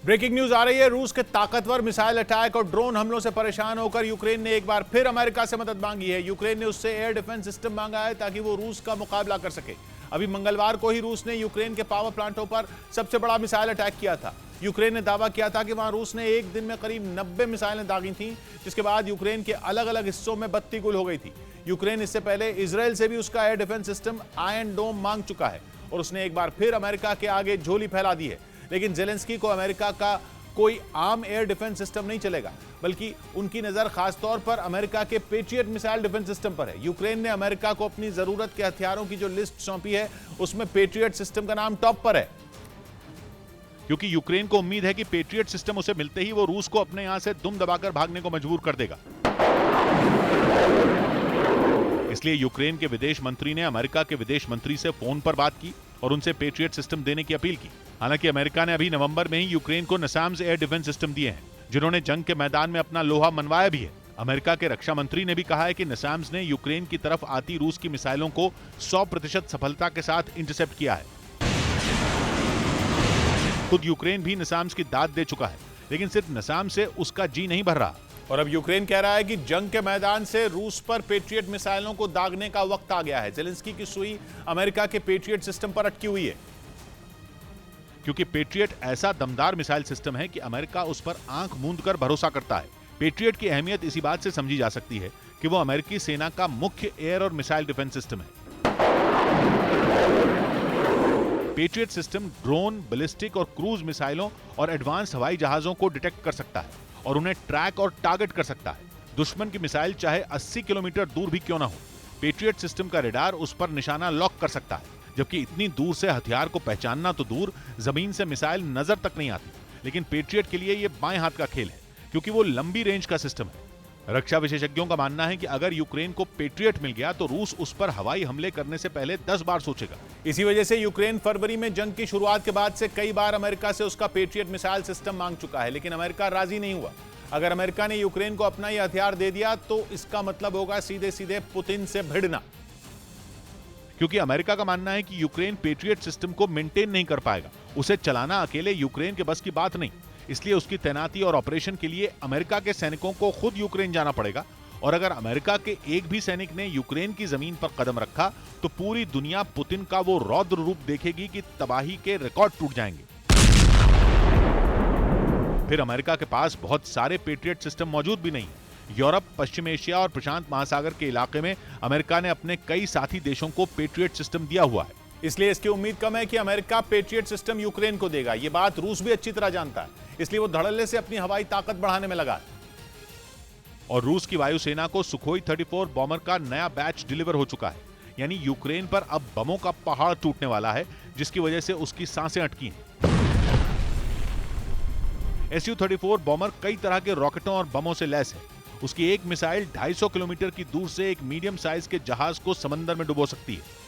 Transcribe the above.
Breaking news आ रही है। रूस के ताकतवर मिसाइल अटैक और ड्रोन हमलों से परेशान होकर यूक्रेन ने एक बार फिर अमेरिका से मदद मांगी है। यूक्रेन ने उससे एयर डिफेंस सिस्टम मांगा है ताकि वो रूस का मुकाबला कर सके। अभी मंगलवार को ही रूस ने यूक्रेन के पावर प्लांटों पर सबसे बड़ा मिसाइल अटैक किया था। यूक्रेन ने दावा किया था कि वहां रूस ने एक दिन में करीब 90 मिसाइलें दागी थीं, जिसके बाद यूक्रेन के अलग अलग हिस्सों में बत्ती गुल हो गई थी। यूक्रेन इससे पहले इजराइल से भी उसका एयर डिफेंस सिस्टम आयरन डोम मांग चुका है और उसने एक बार फिर अमेरिका के आगे झोली फैला दी है। लेकिन जेलेंस्की को अमेरिका का कोई आम एयर डिफेंस सिस्टम नहीं चलेगा, बल्कि उनकी नजर खासतौर पर अमेरिका के पेट्रियट मिसाइल डिफेंस सिस्टम पर है। यूक्रेन ने अमेरिका को अपनी जरूरत के हथियारों की जो लिस्ट सौंपी है, उसमें पेट्रियट सिस्टम का नाम टॉप पर है, क्योंकि यूक्रेन को उम्मीद है कि पेट्रियट सिस्टम उसे मिलते ही वो रूस को अपने यहां से दुम दबाकर भागने को मजबूर कर देगा। इसलिए यूक्रेन के विदेश मंत्री ने अमेरिका के विदेश मंत्री से फोन पर बात की और उनसे पेट्रियट सिस्टम देने की अपील की। हालांकि अमेरिका ने अभी नवंबर में ही यूक्रेन को नसाम्स एयर डिफेंस सिस्टम दिए हैं, जिन्होंने जंग के मैदान में अपना लोहा मनवाया भी है। अमेरिका के रक्षा मंत्री ने भी कहा है कि नसाम्स ने यूक्रेन की तरफ आती रूस की मिसाइलों को 100% सफलता के साथ इंटरसेप्ट किया है। खुद यूक्रेन भी नसाम्स की दाद दे चुका है, लेकिन सिर्फ नसाम से उसका जी नहीं भर रहा। और अब यूक्रेन कह रहा है कि जंग के मैदान से रूस पर पेट्रियट मिसाइलों को दागने का वक्त आ गया है। जेलेंस्की की सुई अमेरिका के पेट्रियट सिस्टम पर अटकी हुई है, क्योंकि पेट्रियट ऐसा दमदार मिसाइल सिस्टम है कि अमेरिका उस पर आंख मूंद कर भरोसा करता है। पेट्रियट की अहमियत इसी बात से समझी जा सकती है कि वो अमेरिकी सेना का मुख्य एयर और मिसाइल डिफेंस सिस्टम है। पेट्रियट सिस्टम ड्रोन, बैलिस्टिक और क्रूज मिसाइलों और एडवांस हवाई जहाजों को डिटेक्ट कर सकता है और उन्हें ट्रैक और टारगेट कर सकता है। दुश्मन की मिसाइल चाहे 80 किलोमीटर दूर भी क्यों ना हो, पेट्रियट सिस्टम का रेडार उस पर निशाना लॉक कर सकता है। जबकि इतनी दूर से हथियार को पहचानना तो दूर, जमीन से मिसाइल नजर तक नहीं आती। लेकिन पेट्रियट के लिए यह बाएं हाथ का खेल है, क्योंकि वो लंबी रेंज का सिस्टम है। रक्षा विशेषज्ञों का मानना है कि अगर यूक्रेन को पेट्रियट मिल गया तो रूस उस पर हवाई हमले करने से पहले 10 बार सोचेगा। इसी वजह से यूक्रेन फरवरी में जंग की शुरुआत के बाद से कई बार अमेरिका से उसका पेट्रियट मिसाइल सिस्टम मांग चुका है, लेकिन अमेरिका राजी नहीं हुआ। अगर अमेरिका ने यूक्रेन को अपना ये हथियार दे दिया तो इसका मतलब होगा सीधे सीधे पुतिन से भिड़ना, क्योंकि अमेरिका का मानना है कि यूक्रेन पेट्रियट सिस्टम को मेंटेन नहीं कर पाएगा। उसे चलाना अकेले यूक्रेन के बस की बात नहीं, इसलिए उसकी तैनाती और ऑपरेशन के लिए अमेरिका के सैनिकों को खुद यूक्रेन जाना पड़ेगा। और अगर अमेरिका के एक भी सैनिक ने यूक्रेन की जमीन पर कदम रखा तो पूरी दुनिया पुतिन का वो रौद्र रूप देखेगी कि तबाही के रिकॉर्ड टूट जाएंगे। फिर अमेरिका के पास बहुत सारे पेट्रियट सिस्टम मौजूद भी नहीं है। यूरोप, पश्चिम एशिया और प्रशांत महासागर के इलाके में अमेरिका ने अपने कई साथी देशों को पेट्रियट सिस्टम दिया हुआ है। इसलिए इसकी उम्मीद कम है कि अमेरिका पेट्रियट सिस्टम यूक्रेन को देगा। यह बात रूस भी अच्छी तरह जानता है, इसलिए वो धड़ल्ले से अपनी हवाई ताकत बढ़ाने में लगा है। और रूस की वायुसेना को सुखोई 34 बॉम्बर का नया बैच डिलीवर हो चुका है, यानी यूक्रेन पर अब बमों का पहाड़ टूटने वाला है, जिसकी वजह से उसकी सांसें अटकी हैं। Su-34 बॉम्बर कई तरह के रॉकेटों और बमों से लैस है। उसकी एक मिसाइल 250 किलोमीटर की दूर से एक मीडियम साइज के जहाज को समंदर में डुबो सकती है।